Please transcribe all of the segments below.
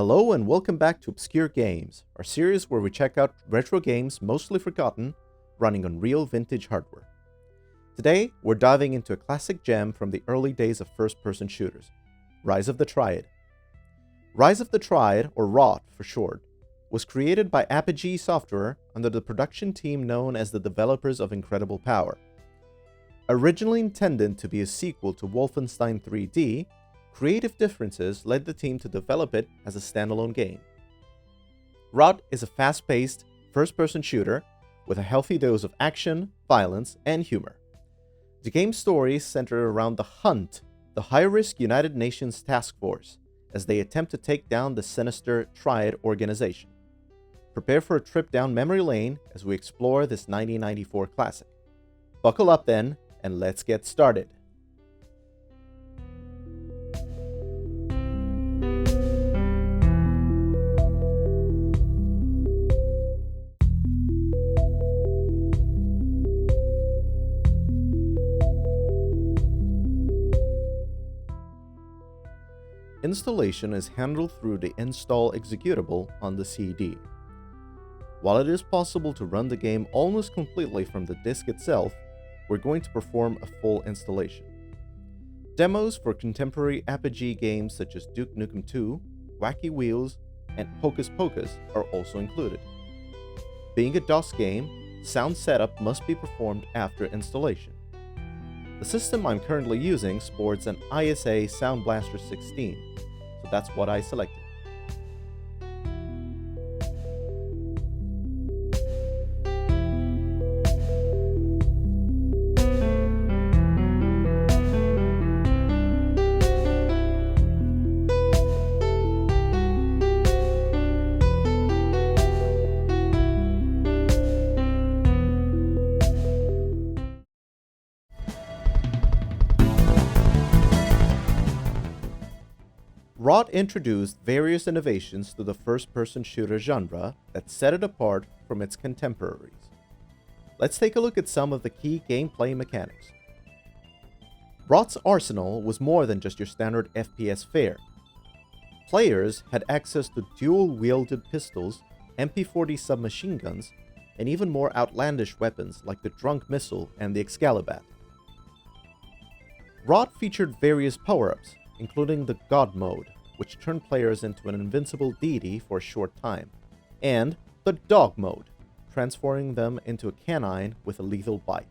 Hello and welcome back to Obscure Games, our series where we check out retro games mostly forgotten, running on real vintage hardware. Today, we're diving into a classic gem from the early days of first-person shooters, Rise of the Triad. Rise of the Triad, or ROT for short, was created by Apogee software under the production team known as the developers of Incredible Power. Originally intended to be a sequel to Wolfenstein 3D, creative differences led the team to develop it as a standalone game. ROT is a fast-paced, first-person shooter with a healthy dose of action, violence, and humor. The game's story centers around the Hunt, the high-risk United Nations task force, as they attempt to take down the sinister Triad organization. Prepare for a trip down memory lane as we explore this 1994 classic. Buckle up then, and let's get started. Installation is handled through the install executable on the CD. While it is possible to run the game almost completely from the disk itself, we're going to perform a full installation. Demos for contemporary Apogee games such as Duke Nukem 2, Wacky Wheels, and Hocus Pocus are also included. Being a DOS game, sound setup must be performed after installation. The system I'm currently using sports an ISA Sound Blaster 16, so that's what I selected. ROT introduced various innovations to the first-person shooter genre that set it apart from its contemporaries. Let's take a look at some of the key gameplay mechanics. ROT's arsenal was more than just your standard FPS fare. Players had access to dual-wielded pistols, MP40 submachine guns, and even more outlandish weapons like the Drunk Missile and the Excalibur. ROT featured various power-ups, including the God Mode, which turned players into an invincible deity for a short time, and the Dog Mode, transforming them into a canine with a lethal bite.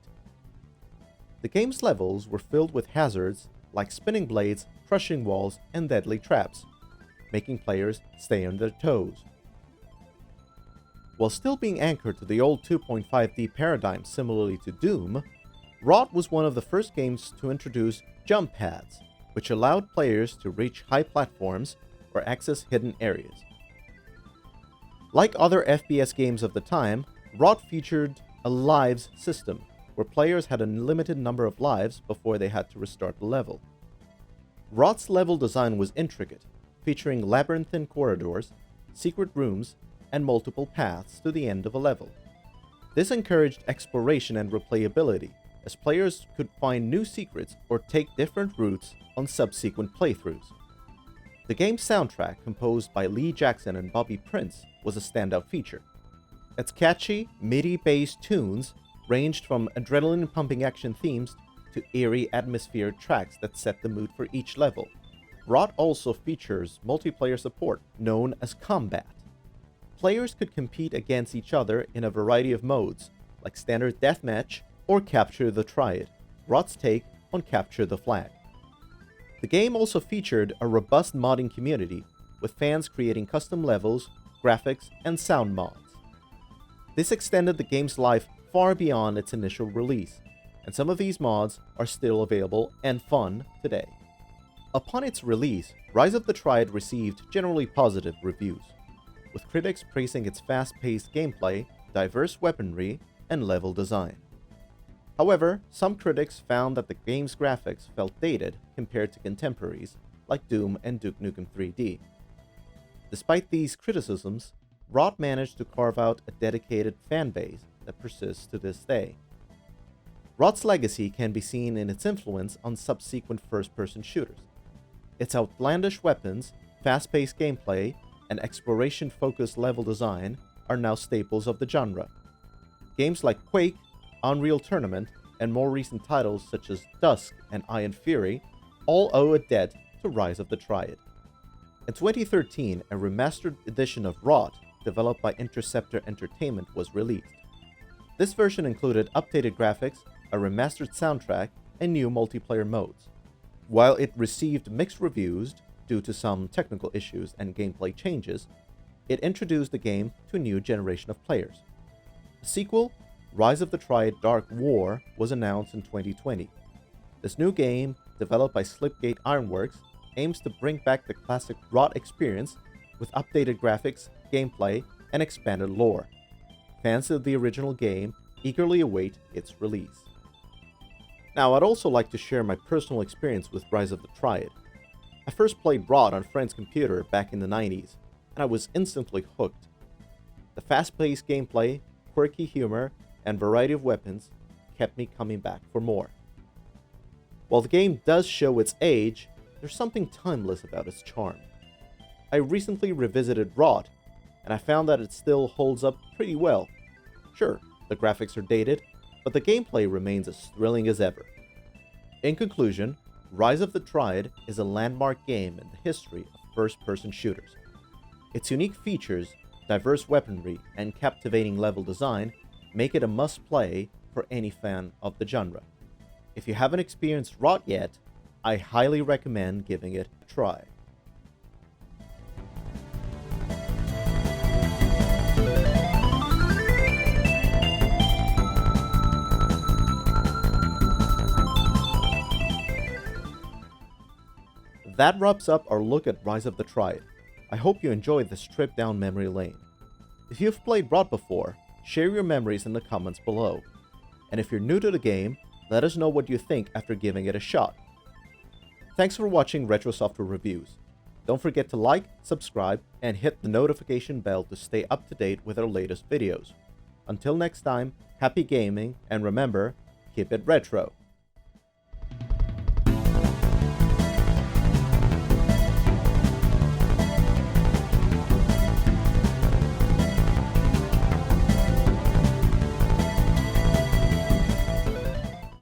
The game's levels were filled with hazards like spinning blades, crushing walls, and deadly traps, making players stay on their toes. While still being anchored to the old 2.5D paradigm similarly to Doom, ROT was one of the first games to introduce jump pads, which allowed players to reach high platforms or access hidden areas. Like other FPS games of the time, ROT featured a lives system, where players had a limited number of lives before they had to restart the level. ROT's level design was intricate, featuring labyrinthine corridors, secret rooms, and multiple paths to the end of a level. This encouraged exploration and replayability, as players could find new secrets or take different routes on subsequent playthroughs. The game's soundtrack, composed by Lee Jackson and Bobby Prince, was a standout feature. Its catchy, MIDI-based tunes ranged from adrenaline-pumping action themes to eerie atmospheric tracks that set the mood for each level. ROT also features multiplayer support, known as Combat. Players could compete against each other in a variety of modes, like Standard Deathmatch or Capture the Triad, ROT's take on Capture the Flag. The game also featured a robust modding community, with fans creating custom levels, graphics, and sound mods. This extended the game's life far beyond its initial release, and some of these mods are still available and fun today. Upon its release, Rise of the Triad received generally positive reviews, with critics praising its fast-paced gameplay, diverse weaponry, and level design. However, some critics found that the game's graphics felt dated compared to contemporaries like Doom and Duke Nukem 3D. Despite these criticisms, ROT managed to carve out a dedicated fanbase that persists to this day. ROT's legacy can be seen in its influence on subsequent first-person shooters. Its outlandish weapons, fast-paced gameplay, and exploration-focused level design are now staples of the genre. Games like Quake, Unreal Tournament, and more recent titles such as Dusk and Iron Fury all owe a debt to Rise of the Triad. In 2013, a remastered edition of Rot, developed by Interceptor Entertainment, was released. This version included updated graphics, a remastered soundtrack, and new multiplayer modes. While it received mixed reviews due to some technical issues and gameplay changes, it introduced the game to a new generation of players. A sequel, Rise of the Triad Dark War, was announced in 2020. This new game, developed by Slipgate Ironworks, aims to bring back the classic Rot experience with updated graphics, gameplay, and expanded lore. Fans of the original game eagerly await its release. Now, I'd also like to share my personal experience with Rise of the Triad. I first played Rot on a friend's computer back in the 90s, and I was instantly hooked. The fast-paced gameplay, quirky humor, and variety of weapons kept me coming back for more. While the game does show its age, there's something timeless about its charm. I recently revisited Rot, and I found that it still holds up pretty well. Sure, the graphics are dated, but the gameplay remains as thrilling as ever. In conclusion, Rise of the Triad is a landmark game in the history of first-person shooters. Its unique features, diverse weaponry, and captivating level design make it a must-play for any fan of the genre. If you haven't experienced Rot yet, I highly recommend giving it a try. That wraps up our look at Rise of the Triad. I hope you enjoyed this trip down memory lane. If you've played Rot before, share your memories in the comments below. And if you're new to the game, let us know what you think after giving it a shot. Thanks for watching Retro Software Reviews. Don't forget to like, subscribe, and hit the notification bell to stay up to date with our latest videos. Until next time, happy gaming, and remember, keep it retro.